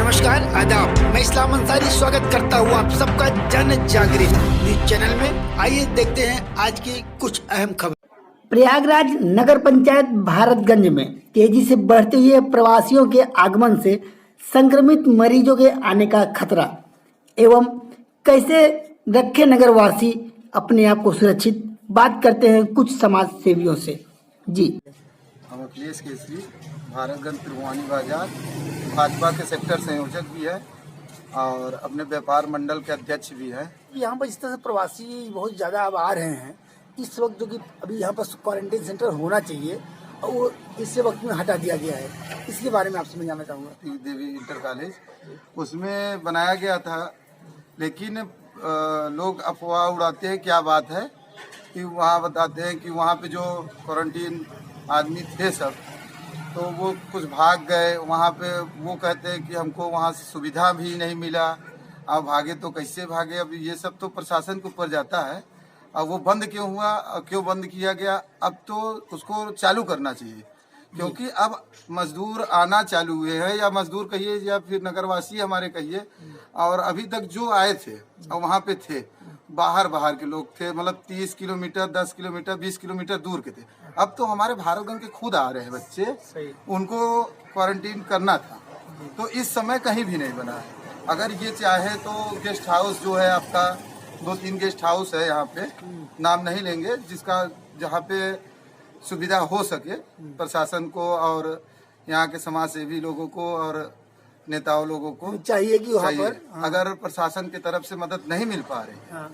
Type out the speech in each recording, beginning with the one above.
नमस्कार, आदाब। मैं इस्लाम अंसारी स्वागत करता हूँ आप सबका जन जागृत न्यूज चैनल में। आइए देखते हैं आज की कुछ अहम खबर। प्रयागराज नगर पंचायत भारतगंज में तेजी से बढ़ते हुए प्रवासियों के आगमन से संक्रमित मरीजों के आने का खतरा एवं कैसे रखे नगरवासी अपने आप को सुरक्षित, बात करते हैं कुछ समाज सेवियों से। जी, हम अखिलेश केसरी, भारतगंज त्रिभुवानी बाजार, भाजपा के सेक्टर संयोजक भी है और अपने व्यापार मंडल के अध्यक्ष भी है। यहाँ पर इस तरह से प्रवासी बहुत ज़्यादा अब आ रहे हैं इस वक्त, जो कि अभी यहाँ पर क्वारंटाइन सेंटर होना चाहिए और वो इस वक्त में हटा दिया गया है। इसके बारे में आपसे मैं जानना चाहूँगा। देवी इंटर कॉलेज उसमें बनाया गया था, लेकिन लोग अफवाह उड़ाते हैं। क्या बात है कि वहाँ बताते हैं कि वहाँ पे जो क्वारंटीन आदमी थे सब, तो वो कुछ भाग गए वहाँ पे। वो कहते हैं कि हमको वहाँ से सुविधा भी नहीं मिला। अब भागे तो कैसे भागे? अब ये सब तो प्रशासन के ऊपर जाता है। अब वो बंद क्यों हुआ, क्यों बंद किया गया? अब तो उसको चालू करना चाहिए, क्योंकि अब मजदूर आना चालू हुए हैं, या मजदूर कहिए या फिर नगरवासी हमारे कहिए। और अभी तक जो आए थे और वहाँ पे थे, बाहर के लोग थे, मतलब 30 किलोमीटर, 10 किलोमीटर, 20 किलोमीटर दूर के थे। अब तो हमारे भारतगंज के खुद आ रहे हैं बच्चे, उनको क्वारंटीन करना था, तो इस समय कहीं भी नहीं बना है। अगर ये चाहे तो गेस्ट हाउस जो है आपका, 2-3 गेस्ट हाउस है यहाँ पे, नाम नहीं लेंगे, जिसका जहाँ पे सुविधा हो सके प्रशासन को और यहाँ के समाज सेवी लोगों को और नेताओं लोगों को चाहिए कि वहाँ पर अगर प्रशासन की तरफ से मदद नहीं मिल पा रही,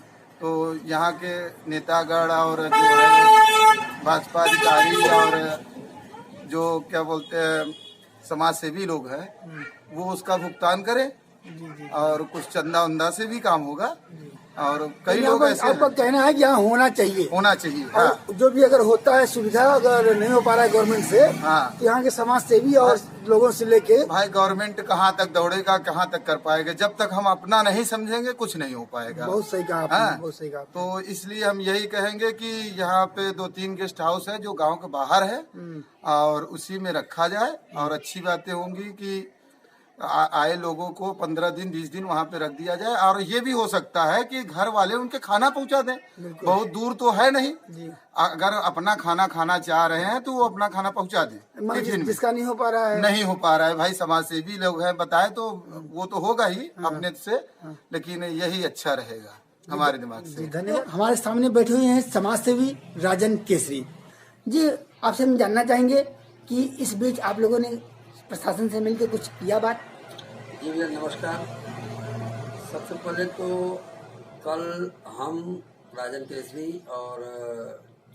तो यहाँ के नेतागण और जो है भाजपा अधिकारी और जो क्या बोलते हैं समाज सेवी लोग हैं, वो उसका भुगतान करें और कुछ चंदा उंदा से भी काम होगा। और कई लोग ऐसे आपका कहना है कि यहाँ होना चाहिए। हाँ। और जो भी अगर होता है सुविधा, अगर नहीं हो पा रहा है गवर्नमेंट से, हाँ, तो यहाँ के समाज सेवी और लोगों से लेके भाई गवर्नमेंट कहाँ तक दौड़ेगा, कहाँ तक कर पाएगा? जब तक हम अपना नहीं समझेंगे कुछ नहीं हो पाएगा। बहुत सही कहा आपने, हाँ? बहुत सही कहा। तो इसलिए हम यही कहेंगे कि यहाँ पे 2-3 गेस्ट हाउस है जो गांव के बाहर है, और उसी में रखा जाए। और अच्छी बातें होंगी कि आए लोगों को 15 दिन 20 दिन वहाँ पे रख दिया जाए। और ये भी हो सकता है कि घर वाले उनके खाना पहुँचा दें, बहुत दूर तो है नहीं। अगर अपना खाना खाना चाह रहे हैं तो वो अपना खाना पहुँचा दें। जिसका नहीं हो पा रहा है, नहीं हो पा रहा है, भाई समाज सेवी लोग हैं, बताए तो वो तो होगा ही अपने से, लेकिन यही अच्छा रहेगा हमारे दिमाग से। धन्यवाद। हमारे सामने बैठे हुए हैं समाज सेवी राजन केसरी जी। आपसे हम जानना चाहेंगे कि इस बीच आप लोगों ने प्रशासन से मिलकर कुछ किया बात? जी भैया नमस्कार। सबसे पहले तो कल हम राजन केसरी और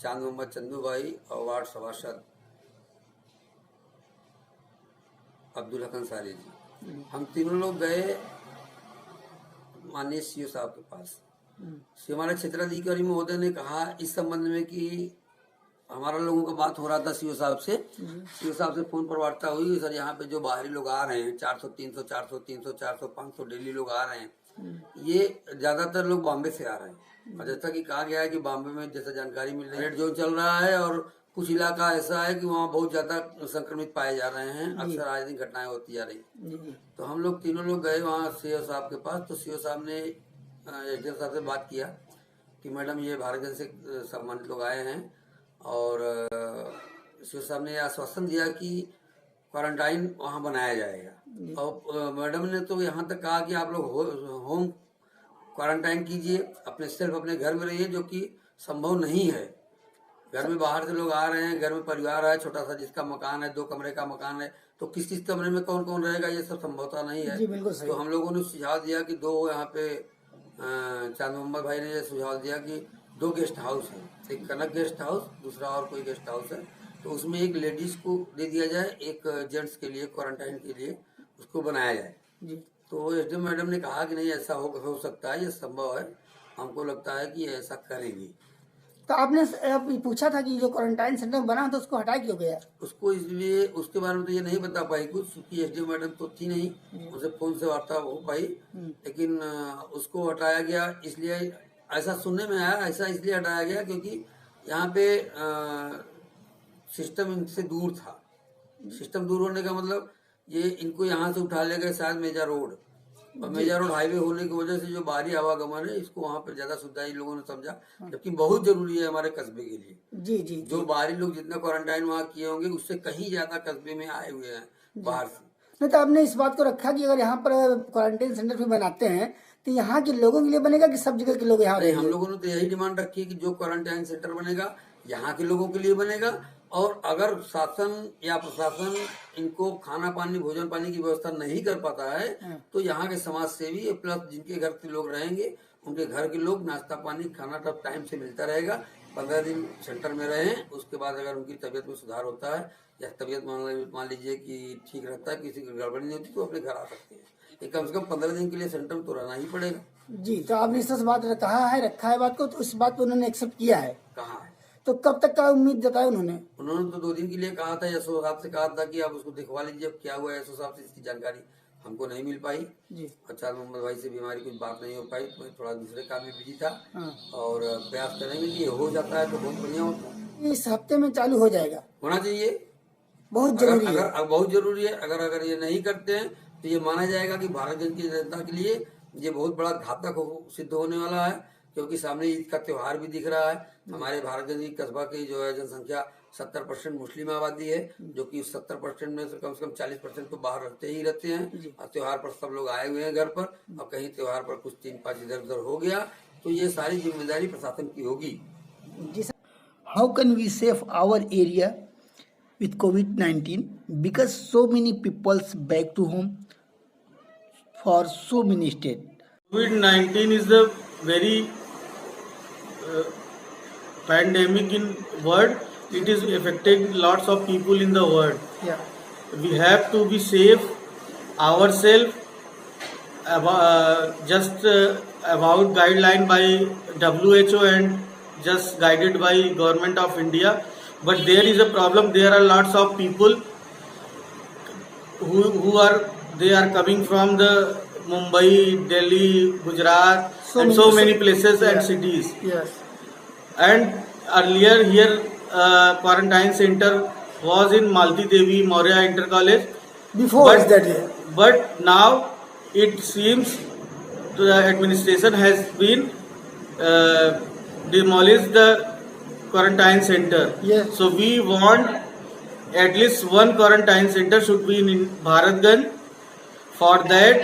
चांद मोहम्मद चंदू भाई और वार्ड सभासद अब्दुल हक अंसारी जी, हम तीनों लोग गए माननीय सीओ साहब के पास। हमारे क्षेत्राधिकारी महोदय ने कहा इस संबंध में कि हमारा लोगों का बात हो रहा था सीओ साहब से। सीओ साहब से फोन पर वार्ता हुई, सर यहाँ पे जो बाहरी लोग आ रहे हैं 400, 300, 400, 300, 400, 500 डेली लोग आ रहे हैं, ये ज्यादातर लोग बॉम्बे से आ रहे हैं। और जैसा कि कहा गया है कि बॉम्बे में जैसा जानकारी मिल रही है, रेड जोन चल रहा है और कुछ इलाका ऐसा है कि वहाँ बहुत ज्यादा संक्रमित पाए जा रहे हैं। अक्सर आए दिन घटनाएं होती जा रही। तो हम लोग तीनों लोग गए वहाँ सीओ साहब के पास। तो सीओ साहब ने एसडीएम साहब से बात किया कि मैडम ये भारतगंज से सम्मानित लोग आए हैं, और सीओ साहब ने आश्वासन दिया कि क्वारंटाइन वहाँ बनाया जाएगा। और मैडम ने तो यहाँ तक कहा कि आप लोग होम क्वारंटाइन कीजिए, अपने सिर्फ अपने घर में रहिए, जो कि संभव नहीं है। घर में बाहर से लोग आ रहे हैं, घर में परिवार है, छोटा सा जिसका मकान है, 2 कमरे का मकान है, तो किस किस कमरे में कौन कौन रहेगा, ये सब संभवता नहीं है। तो हम लोगों ने सुझाव दिया कि 2 यहाँ पे चांद मोहम्मद भाई ने सुझाव दिया कि 2 गेस्ट हाउस है, एक कनक गेस्ट हाउस, दूसरा और कोई गेस्ट हाउस है, तो उसमें एक लेडीज को दे दिया जाए, एक जेंट्स के लिए क्वारंटाइन के लिए उसको बनाया जाए जी। तो एसडीएम मैडम ने कहा कि नहीं ऐसा हो सकता है, ये संभव है, हमको लगता है कि ऐसा करेंगे। तो आपने पूछा था कि जो क्वारंटाइन सेंटर बना तो उसको हटा क्यों गया? उसको इसलिए उसके बारे में तो ये नहीं बता पाई कुछ, क्योंकि एसडीएम मैडम तो थी नहीं, उनसे फोन से वार्ता हो पाई, लेकिन उसको हटाया गया इसलिए, ऐसा सुनने में आया, ऐसा इसलिए हटाया गया क्योंकि यहाँ पे सिस्टम इनसे दूर था। सिस्टम दूर होने का मतलब ये इनको यहाँ से उठा ले गए शायद मेजा रोड, और मेजा रोड हाईवे होने की वजह से जो बाहरी आवागमन है इसको वहाँ पे ज्यादा सुविधा इन लोगों ने समझा, जबकि बहुत जरूरी है हमारे कस्बे के लिए। जी जी जो बाहरी लोग जितना क्वारंटाइन वहाँ किए होंगे उससे कहीं ज्यादा कस्बे में आए हुए हैं बाहर से। नहीं तो आपने इस बात को रखा कि अगर यहाँ पर क्वारंटाइन सेंटर भी बनाते हैं तो यहाँ के लोगों के लिए बनेगा कि सब जगह के लोग यहाँ नहीं, रहेंगे? हम लोगों ने तो यही डिमांड रखी है कि जो क्वारंटाइन सेंटर बनेगा यहाँ के लोगों के लिए बनेगा, और अगर शासन या प्रशासन इनको खाना पानी भोजन पानी की व्यवस्था नहीं कर पाता है तो यहाँ के समाज सेवी प्लस जिनके घर के लोग रहेंगे उनके घर के लोग नाश्ता पानी खाना तब टाइम से मिलता रहेगा। 15 दिन सेंटर में रहें, उसके बाद अगर उनकी तबीयत में सुधार होता है या तबीयत मान लीजिए कि ठीक रहता है, किसी की गड़बड़ी नहीं होती तो अपने घर आ सकते हैं। ये कम से कम 15 दिन के लिए सेंटर में तो रहना ही पड़ेगा। जी, तो आपने इस बात रखा है बात को, तो उस बात को उन्होंने एक्सेप्ट किया है? कहाँ है? तो कब तक का उम्मीद जताया उन्होंने? उन्होंने तो 2 दिन के लिए कहा था, यशो साहब से कहा था कि आप उसको दिखवा लीजिए। अब क्या हुआ यशो साहब से इसकी जानकारी हमको नहीं मिल पाई जी। अच्छा, मोहम्मद भाई से भी हमारी कुछ बात नहीं हो पाई, मैं थोड़ा दूसरे काम में बिजी था। हाँ। और प्रयास करेंगे कि ये हो जाता है तो बहुत बढ़िया होता है। इस हफ्ते में चालू हो जाएगा? होना चाहिए, बहुत जरूरी है। अगर बहुत जरूरी है। अगर ये नहीं करते हैं तो ये माना जाएगा कि भारत की जनता के लिए ये बहुत बड़ा घातक सिद्ध होने वाला है, क्योंकि सामने ईद का त्योहार भी दिख रहा है। हमारे भारतगंज कस्बा की जो है जनसंख्या 70% मुस्लिम आबादी है, जो कि 70% में से कम 40% तो बाहर रहते हैं। और त्योहार पर सब लोग आए हुए हैं घर पर, और कहीं त्योहार पर कुछ 3-5 इधर उधर हो गया तो ये सारी जिम्मेदारी प्रशासन की होगी। How can we save our area with COVID-19 because so many people's back to home for so many states? COVID-19 is a very pandemic in world. It is affecting lots of people in the world. Yeah. We have to be safe ourselves. Just about guideline by WHO and just guided by Government of India. But there is a problem. There are lots of people who are coming from the Mumbai, Delhi, Gujarat, and so many places and cities. Yes. And earlier here quarantine center was in Malti Devi Maurya Inter College. Before that year. But now it seems the administration has been demolished the quarantine center. Yes. So we want at least one quarantine center should be in Bharatganj. For that,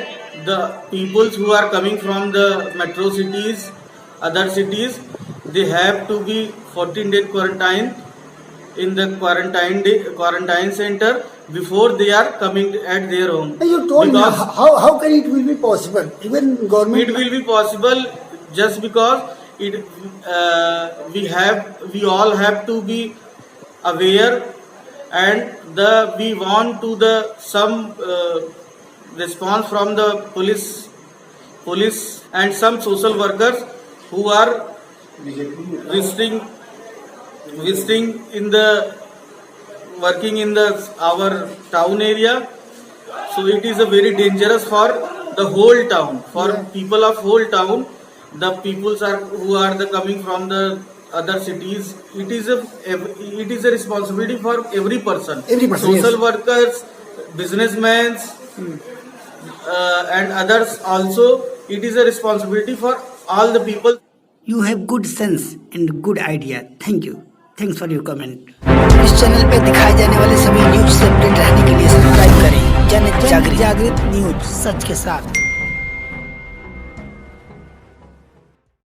the peoples who are coming from the metro cities, other cities, they have to be 14 days quarantine in the quarantine center before they are coming at their home. You told me how can it will be possible? Even government. It will be possible just because we all have to be aware, and we want to some response from the police and some social workers who are visiting in the working in our town area. So it is a very dangerous for the whole town, for people of whole town. The peoples who are coming from the other cities. It is a responsibility for every person. Social workers, businessmen, and others also. It is a responsibility for all the people. You have good sense and good idea. Thank you. Thanks for your comment. इस channel पे दिखाए जाने वाले सभी news से update रहने के लिए सब्सक्राइब करें जन जागृत न्यूज, सच के साथ।